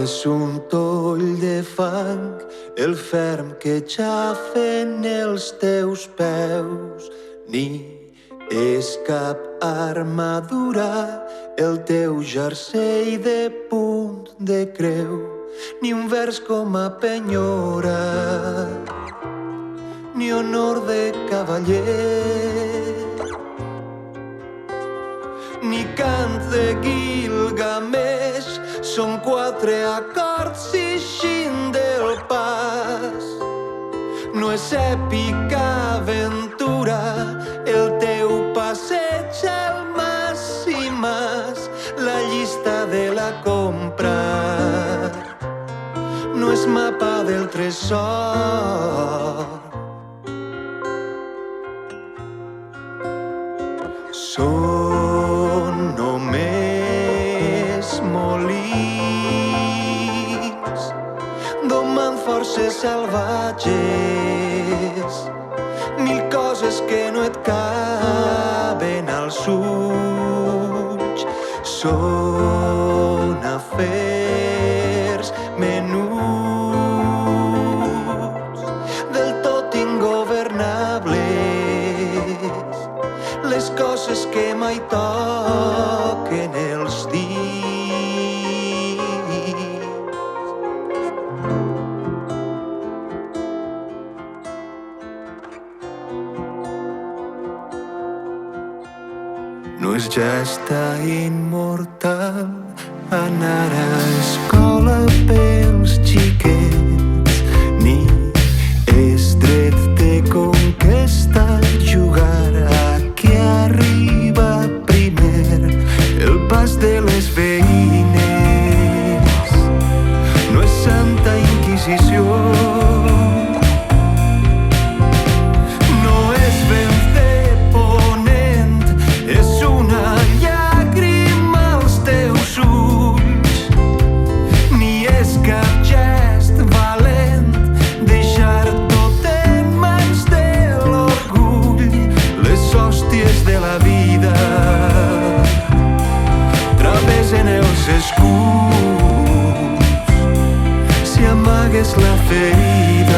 és un toll de fang, el ferm que xafen els teus peus, ni és cap armadura el teu jersei de punt de creu, ni un vers com a penyora, ni honor de cavaller, ni cant de Gilgamesh. Són 4 acords ixint del pas. No és èpica aventura el teu passeig al mas i mas, la llista de la compra no és mapa del tresor. Són només molins domant forces salvatges, mil coses que no et caben als ulls. Són afers menuts, del tot ingovernables, les coses que mai toquen els dits. No és gesta immortal anar a escola pels xiquets, ni és dret de conquesta jugar a qui arriba primer el pas de les veïnes. No és Santa Inquisició, no és vent de ponent, és una llàgrima als teus ulls, ni és cap gest valent deixar tot en mans de l'orgull. Les hòsties de la vida travessen els escuts si amagues la ferida.